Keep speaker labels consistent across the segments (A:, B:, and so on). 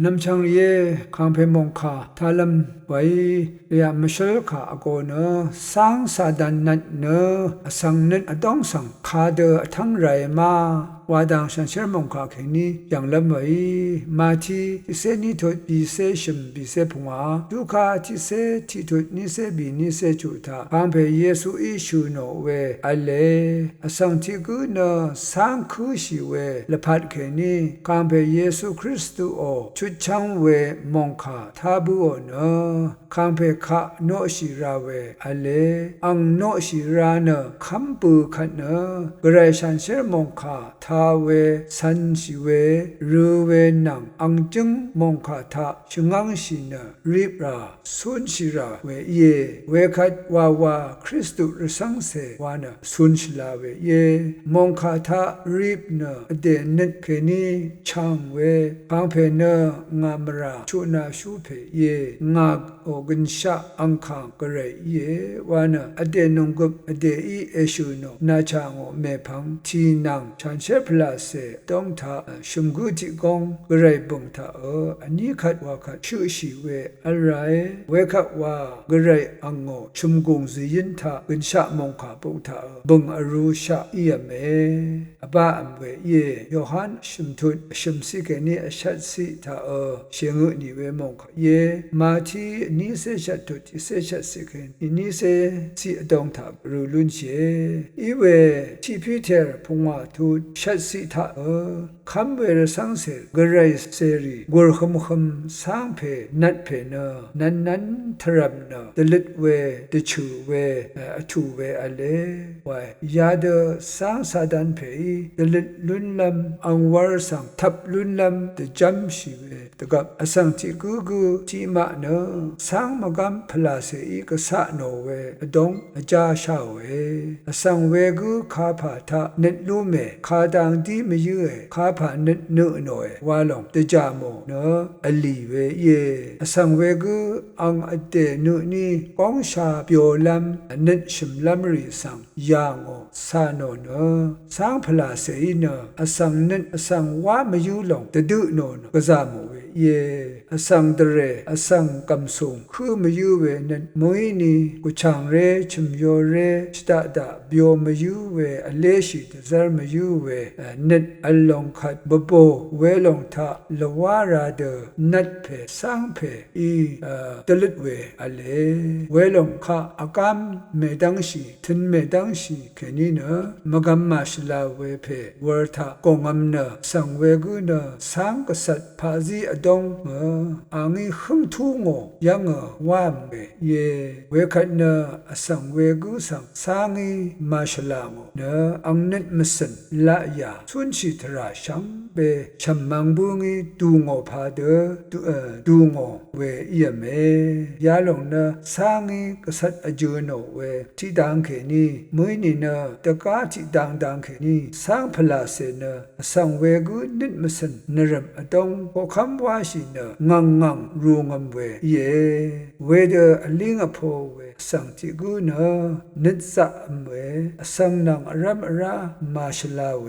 A: นำช่างเย่คางเพมงคาทาลัมไว้ยามชลคาอโกเนสังสาดันนัดเนสังนัดอดองสังคาเดอทั้งไรมาวาดังฉันเชื่อมงคาเข่งนี้อย่างละไว้มาที่เสนิทดบีเสชิมบีเสพงาดูคาที่เสที่ทดนิเสบีนิเสจุตาคางเพเยซูอิชูโนเวอเลสังที่กูเนสังคูชิเวละพัดเข่งนี้คางเพเยซูคริสต์โอชุดช่างเวมงคาทาบูโอเนคางเพคะโนชิราเวอเลอังโนชิราเนคัมปูขันเนกระชันเชมงคาทาเวสันชิเวรูเวนังอังจึงมงคาทาชงังชิเนริบราสุนชิราเวเยเวคัดวาคริสตุรสังเสวานะสุนชิลาเวเยมงคาทาริบเนเดนึกเคนีช่างเวคางเพเนงามราชุนาชูเพเยงากโอกันชะอังคางกระไรเยวานะอเดนงกุบอเดอีเอชูโนนาชางโอเมพังทีนังชันเชพลาเสต้องทาชุมกุจิกงกระไรบุงทาอันนี้ขัดว่าขัดชื่อชีเวอะไรเวขัดว่ากระไรอังโงชุมกุงซียินทากันชะมงคาบุงทาบุงอรูชะเอียเมอบาอัมเวเยโยฮันชุมทุนชุมสิเกนีชัดสิทาเชงุนิเวมงคาเยมาที่นี้เสชัดทุติเสชัดสิเกนนี้เสสิดองทารูลุนเชอีเวทีพิเทอร์พงว่าทุชัดสิทาคำเวรสังเสกระไรเสรีกุรคำสังเพนัดเพเนนั้นทรัมเนตลิดเวตชูเวทูเวอเลวายาเดสังสาดันเพตลิดลุนลำอังวารสังทับลุนลำตจัมชีเวตกับอสังติกูที่มาเนสังมกัมพลาเสอีกษะโนเวดงอจาชาเวอสังเวกูคาผาทะเนลูเมคาดังดีมยืเอคาผาเนเนโนเอวาลงตจามโมเนอลีเวเยอสังเวกูอังอเตนุนีกองชาเปียวลำเนชิมลำรีสังยางโอสาโนเนสังพลาเสอีเนอสังเนอสังวามยูลงตดุโนกจามโมเวเยอสังเดเรอสังกัมซุงคือมยูเวนันมวยนีกุชังเรชิมโยเรสตาดาบิโอมยูเวอเลชิตซาร์มยูเวเนตอลองขัดบโบเวลงทาลวาราเดนัดเพสังเพอีตลิดเวอเลเวลงคาอากามเมดังชีทินเมดังชีแค่นี้เนมกัมมาชลาเวเพวอร์ทากงอัมเนสังเวกุเนสังกษัตพาซีอดงอังอีขึ้นทุ่งยังวามเวเยเวคัดเนสังเวกุสังอีมาชลางเนอังนิดมสันละยาสุนชิตราชังเบชัมมังบุงีดูงอพาเดดูงอเวเอียเมยาลงเนสังอีกษัตริย์อจูโนเวที่ดังเขนีมือนี่เนตะกาที่ดังเขนีสังพลาเสเนสังเวกุนิดมสันนรมอดงโอคำว่าชิเนงังรูงมเวเยเวเดอลิงอโพเวสังติกุเนนิดสะเวสังนังอรัมอรามาชลาเว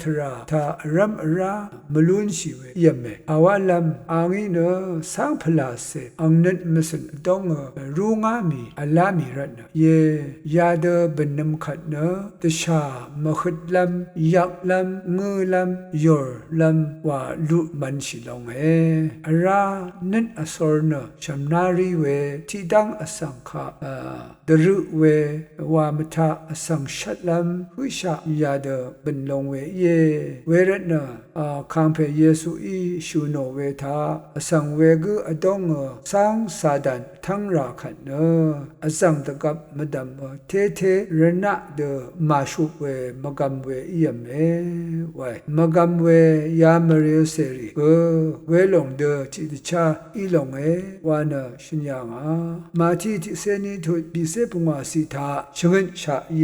A: ทราทาอรัมอรามลุนชิเวยมเมอาวาลัมอังอีเนสังพลาเสอังนิดมสันดงรูงามีอลามีรัตนเยยาเดบนนมขัดเนตชามขดลัมยักลัมงูลัมยอร์ลัมวาลุมันชิลงเออรานิดอสอร์เนชัมนารีเวที่ดังอสังขะดรุเววามทาอสังชัดลัมหุชายาเดบนลงเวเยเวรตนาคางเพเยซูอีชูโนเวทาอสังเวกุอดงสังสาดันทั้งราขันเนอสังตะกับมดัมเทรณะเดมาชุเวมกัมเวเอียเมไวมกัมเวยามเรียเสรีเวลงเดจิตชาอีลงเอวานะชิญญามาที่ที่เสนีทุบิเสปุงาสิทาชงนชาเย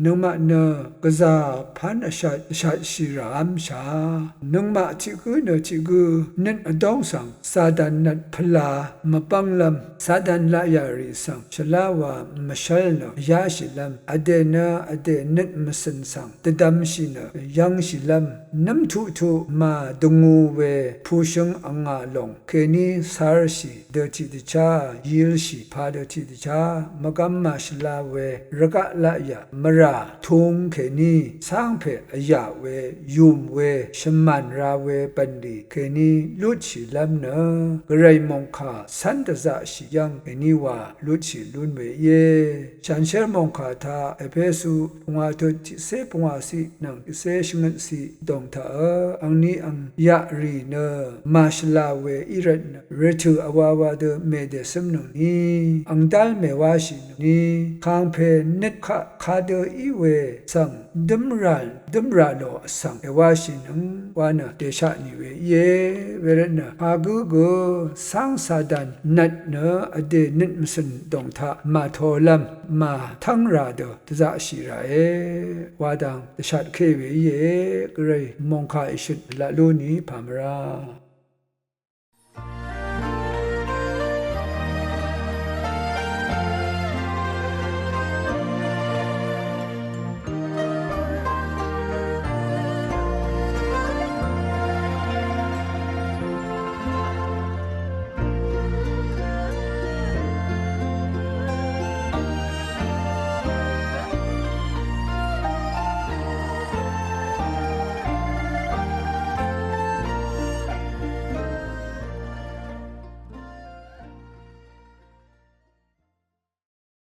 A: นมะเนกซาพันชาชิรามชา นังมาจิกุนจิกุนินอดองสังซาดันนัดพลามปังลำซาดันละยาริสังชลาวามชัลนยาชิลำอเดนะอเดนิดมสันสังตดำชินะยังชิลำน้ำทุมาดงูเวผู้ชงอังอาลงเคนีสารชีเดจิดชายิลชีพาเดจิดชามกัมมาชลาเวรกะละยามราทุงเคนีสร้างเพอยาเวยุมเวชมันราเวปันดีเคนีลุชิลำเนกไรมงคาสันตจะชิยังเคนีวาลุชิลุนเวเยฉันเชอร์มงคาทาเอเพสุปงอาตุจิเซปงอาสินังจิเซชงนสิดงทาอังนี้อังยารีเนมาชลาเวอิรันเรทูอวาวาเดเมเดสมนนีอังดัลเมวาชินีคางเพเนตคาเดอีเวสังดัมราโลสังเอวาชินังวานะเดชะนิเวเยเวรนะอากุโกสังสาดันนัดเนอเดนิดมสันดงทามาโทลัมมาทั้งราเดตจะชิราเอวาดังเดชะเคเวเยกเรมงคาอิชุดละลูนีพามรา